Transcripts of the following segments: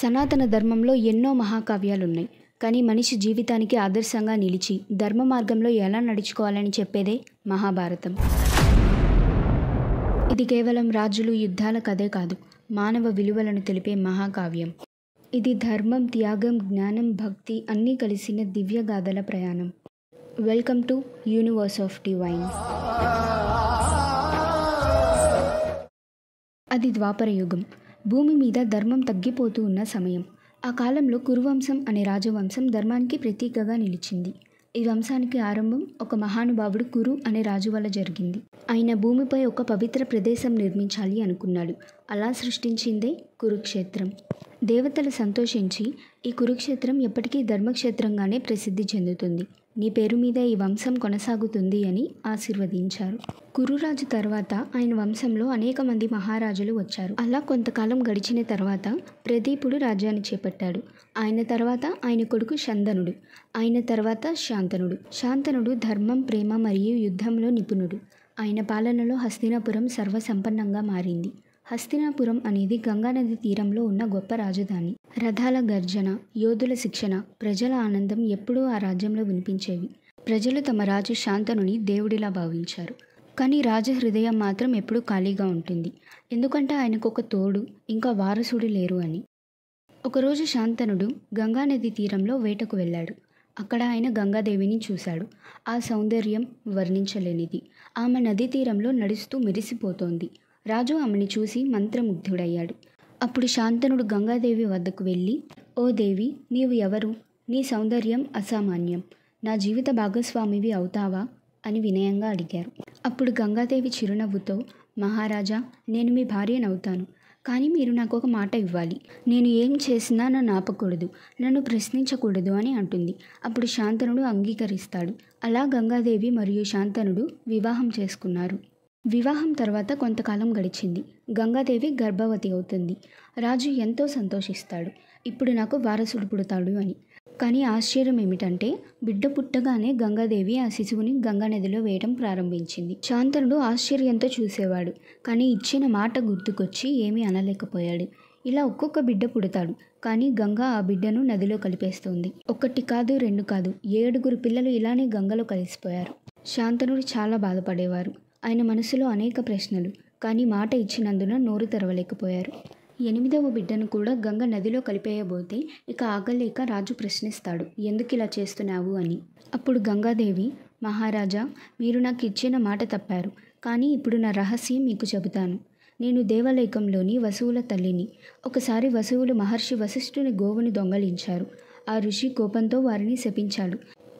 సనాతన ధర్మంలో ఎన్నో మహాకావ్యాలున్నాయి. కానీ మనిషి జీవితానికి ఆదర్శంగా నిలిచి ధర్మ మార్గంలో ఎలా నడుచుకోవాలని చెప్పేదే మహాభారతం. ఇది కేవలం రాజులు, యుద్ధాల కథే కాదు, మానవ విలువలను తెలిపే మహాకావ్యం. ఇది ధర్మం, త్యాగం, జ్ఞానం, భక్తి అన్నీ కలిసిన దివ్యగాథల ప్రయాణం. Welcome to universe of divine. అది ద్వాపర యుగం. భూమి మీద ధర్మం తగ్గిపోతూ ఉన్న సమయం. ఆ కాలంలో కురువంశం అనే రాజవంశం ధర్మానికి ప్రతీకగా నిలిచింది. ఈ వంశానికి ఆరంభం ఒక మహానుభావుడు కురు అనే రాజు వల్ల జరిగింది. ఆయన భూమిపై ఒక పవిత్ర ప్రదేశం నిర్మించాలి అనుకున్నాడు. అలా సృష్టించిందే కురుక్షేత్రం. దేవతలు సంతోషించి ఈ కురుక్షేత్రం ఎప్పటికీ ధర్మక్షేత్రంగానే ప్రసిద్ధి చెందుతుంది, నీ పేరు మీద ఈ వంశం కొనసాగుతుంది అని ఆశీర్వదించారు. కురురాజు తర్వాత ఆయన వంశంలో అనేక మంది మహారాజులు వచ్చారు. అలా కొంతకాలం గడిచిన తర్వాత ప్రదీపుడు రాజ్యాన్ని చేపట్టాడు. ఆయన తర్వాత ఆయన కొడుకు శంతనుడు, ఆయన తర్వాత శాంతనుడు. శాంతనుడు ధర్మం, ప్రేమ మరియు యుద్ధంలో నిపుణుడు. ఆయన పాలనలో హస్తినాపురం సర్వసంపన్నంగా మారింది. హస్తినాపురం అనేది గంగానది తీరంలో ఉన్న గొప్ప రాజధాని. రథాల గర్జన, యోధుల శిక్షణ, ప్రజల ఆనందం ఎప్పుడూ ఆ రాజ్యంలో వినిపించేవి. ప్రజలు తమ రాజు శాంతనుని దేవుడిలా భావించారు. కానీ రాజు హృదయం మాత్రం ఎప్పుడూ ఖాళీగా ఉంటుంది. ఎందుకంటే ఆయనకు ఒక తోడు, ఇంకా వారసుడు లేరు అని. ఒకరోజు శాంతనుడు గంగానది తీరంలో వేటకు వెళ్ళాడు. అక్కడ ఆయన గంగాదేవిని చూశాడు. ఆ సౌందర్యం వర్ణించలేనిది. ఆమె నదీ తీరంలో నడుస్తూ మెరిసిపోతోంది. రాజు ఆమెని చూసి మంత్రముగ్ధుడయ్యాడు. అప్పుడు శాంతనుడు గంగాదేవి వద్దకు వెళ్ళి, ఓ దేవి, నీవు ఎవరు? నీ సౌందర్యం అసామాన్యం. నా జీవిత భాగస్వామివి అవుతావా అని వినయంగా అడిగారు. అప్పుడు గంగాదేవి చిరునవ్వుతో, మహారాజా, నేను మీ భార్యనవుతాను. కానీ మీరు నాకు ఒక మాట ఇవ్వాలి. నేను ఏం చేసినా నన్ను ఆపకూడదు, నన్ను ప్రశ్నించకూడదు అని అంటుంది. అప్పుడు శాంతనుడు అంగీకరిస్తాడు. అలా గంగాదేవి మరియు శాంతనుడు వివాహం చేసుకున్నారు. వివాహం తర్వాత కొంతకాలం గడిచింది. గంగాదేవి గర్భవతి అవుతుంది. రాజు ఎంతో సంతోషిస్తాడు. ఇప్పుడు నాకు వారసుడు పుడతాడు అని. కానీ ఆశ్చర్యం ఏమిటంటే బిడ్డ పుట్టగానే గంగాదేవి ఆ శిశువుని గంగానదిలో వేయడం ప్రారంభించింది. శాంతనుడు ఆశ్చర్యంతో చూసేవాడు. కానీ ఇచ్చిన మాట గుర్తుకొచ్చి ఏమీ అనలేకపోయాడు. ఇలా ఒక్కొక్క బిడ్డ పుడతాడు. కానీ గంగా ఆ బిడ్డను నదిలో కలిపేస్తుంది. ఒకటి కాదు, రెండు కాదు, 7 పిల్లలు ఇలానే గంగలో కలిసిపోయారు. శాంతనుడు చాలా బాధపడేవారు. ఆయన మనసులో అనేక ప్రశ్నలు. కానీ మాట ఇచ్చినందున నోరు తెరవలేకపోయారు. 8వ బిడ్డను కూడా గంగ నదిలో కలిపేయబోతే ఇక ఆగలేక రాజు ప్రశ్నిస్తాడు, ఎందుకు ఇలా చేస్తున్నావు అని. అప్పుడు గంగాదేవి, మహారాజా, మీరు నాకు ఇచ్చిన మాట తప్పారు. కానీ ఇప్పుడు నా రహస్యం మీకు చెబుతాను. నేను దేవలోకంలోని వసువుల తల్లిని. ఒకసారి వసువులు మహర్షి వశిష్ఠుని గోవును దొంగలించారు. ఆ ఋషి కోపంతో వారిని శపించాడు,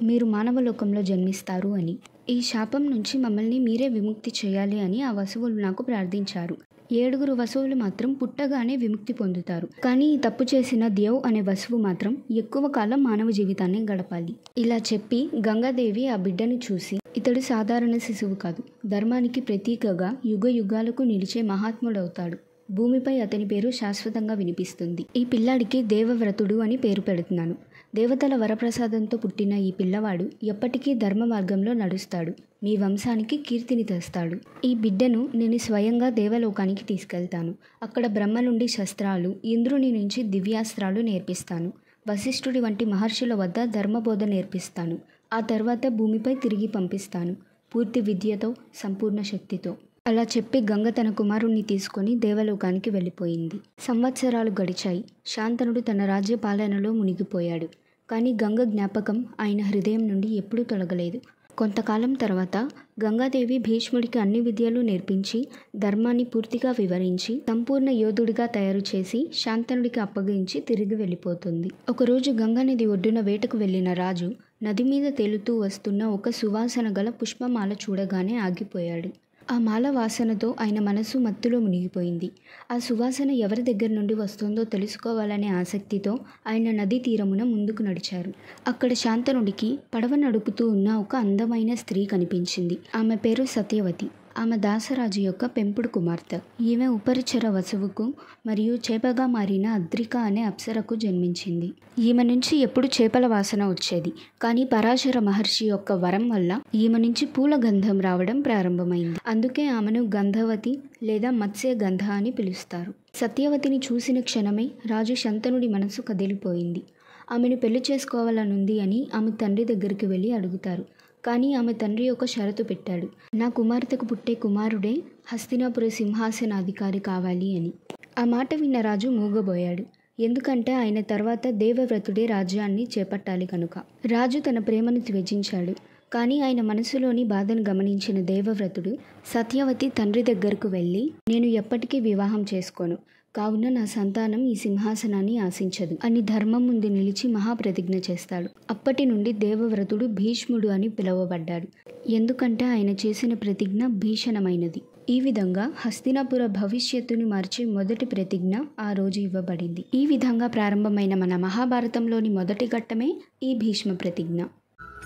మీరు మానవలోకంలో జన్మిస్తారు అని. ఈ శాపం నుంచి మమ్మల్ని మీరే విముక్తి చేయాలి అని ఆ వసువులు నాకు ప్రార్థించారు. 7 వసువులు మాత్రం పుట్టగానే విముక్తి పొందుతారు. కానీ ఈ తప్పు చేసిన దేవ్ అనే వసువు మాత్రం ఎక్కువ కాలం మానవ జీవితాన్ని గడపాలి. ఇలా చెప్పి గంగాదేవి ఆ బిడ్డను చూసి, ఇతడు సాధారణ శిశువు కాదు, ధర్మానికి ప్రతీకగా యుగ యుగాలకు నిలిచే మహాత్ముడవుతాడు. భూమిపై అతని పేరు శాశ్వతంగా వినిపిస్తుంది. ఈ పిల్లాడికి దేవవ్రతుడు అని పేరు పెడుతున్నాను. దేవతల వరప్రసాదంతో పుట్టిన ఈ పిల్లవాడు ఎప్పటికీ ధర్మ మార్గంలో నడుస్తాడు, మీ వంశానికి కీర్తిని తెస్తాడు. ఈ బిడ్డను నేను స్వయంగా దేవలోకానికి తీసుకెళ్తాను. అక్కడ బ్రహ్మ నుండి శస్త్రాలు, ఇంద్రుని నుంచి దివ్యాస్త్రాలు నేర్పిస్తాను. వశిష్ఠుడి వంటి మహర్షుల వద్ద ధర్మబోధ నేర్పిస్తాను. ఆ తర్వాత భూమిపై తిరిగి పంపిస్తాను, పూర్తి విద్యతో, సంపూర్ణ శక్తితో. అలా చెప్పి గంగ తన కుమారుణ్ణి తీసుకొని దేవలోకానికి వెళ్ళిపోయింది. సంవత్సరాలు గడిచాయి. శాంతనుడు తన రాజ్య పాలనలో మునిగిపోయాడు. కానీ గంగ జ్ఞాపకం ఆయన హృదయం నుండి ఎప్పుడూ తొలగలేదు. కొంతకాలం తర్వాత గంగాదేవి భీష్ముడికి అన్ని విద్యలు నేర్పించి, ధర్మాన్ని పూర్తిగా వివరించి, సంపూర్ణ యోధుడిగా తయారు చేసి శాంతనుడికి అప్పగించి తిరిగి వెళ్ళిపోతుంది. ఒకరోజు గంగానది ఒడ్డున వేటకు వెళ్ళిన రాజు నది మీద తేలుతూ వస్తున్న ఒక సువాసన గల పుష్పమాల చూడగానే ఆగిపోయాడు. ఆ మాల వాసనతో ఆయన మనసు మత్తులో మునిగిపోయింది. ఆ సువాసన ఎవరి దగ్గర నుండి వస్తుందో తెలుసుకోవాలనే ఆసక్తితో ఆయన నదీ తీరమున ముందుకు నడిచారు. అక్కడ శాంతనుడికి పడవ నడుపుతూ ఉన్న ఒక అందమైన స్త్రీ కనిపించింది. ఆమె పేరు సత్యవతి. ఆమె దాసరాజు యొక్క పెంపుడు కుమార్తె. ఈమె ఉపరిచర వసువుకు మరియు చేపగా మారిన అద్రిక అనే అప్సరకు జన్మించింది. ఈమె నుంచి ఎప్పుడు చేపల వాసన వచ్చేది. కానీ పరాశర మహర్షి యొక్క వరం వల్ల ఈమె నుంచి పూల గంధం రావడం ప్రారంభమైంది. అందుకే ఆమెను గంధవతి లేదా మత్స్య గంధ అని పిలుస్తారు. సత్యవతిని చూసిన క్షణమే రాజు శంతనుడి మనసు కదిలిపోయింది. ఆమెను పెళ్లి చేసుకోవాలనుంది అని ఆమె తండ్రి దగ్గరికి వెళ్ళి అడుగుతారు. కానీ ఆమె తండ్రి ఒక షరతు పెట్టాడు. నా కుమార్తెకు పుట్టే కుమారుడే హస్తినాపుర సింహాసనాధికారి కావాలి అని. ఆ మాట విన్న రాజు మూగబోయాడు. ఎందుకంటే ఆయన తర్వాత దేవవ్రతుడే రాజ్యాన్ని చేపట్టాలి కనుక. రాజు తన ప్రేమను త్యజించాడు. కానీ ఆయన మనసులోని బాధను గమనించిన దేవవ్రతుడు సత్యవతి తండ్రి దగ్గరకు వెళ్ళి, నేను ఎప్పటికీ వివాహం చేసుకోను, కావున నా సంతానం ఈ సింహాసనాన్ని ఆశించదు అని ధర్మం ముందు నిలిచి మహాప్రతిజ్ఞ చేస్తాడు. అప్పటి నుండి దేవవ్రతుడు భీష్ముడు అని పిలువబడ్డాడు. ఎందుకంటే ఆయన చేసిన ప్రతిజ్ఞ భీషణమైనది. ఈ విధంగా హస్తినాపుర భవిష్యత్తును మార్చే మొదటి ప్రతిజ్ఞ ఆ రోజు ఇవ్వబడింది. ఈ విధంగా ప్రారంభమైన మన మహాభారతంలోని మొదటి ఘట్టమే ఈ భీష్మ ప్రతిజ్ఞ.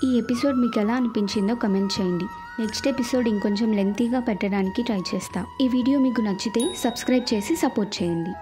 ఈ ఎపిసోడ్ మీకు ఎలా అనిపించిందో కమెంట్ చేయండి. నెక్స్ట్ ఎపిసోడ్ ఇంకొంచెం లెంతీగా పెట్టడానికి ట్రై చేస్తా. ఈ వీడియో మీకు నచ్చితే సబ్స్క్రైబ్ చేసి సపోర్ట్ చేయండి.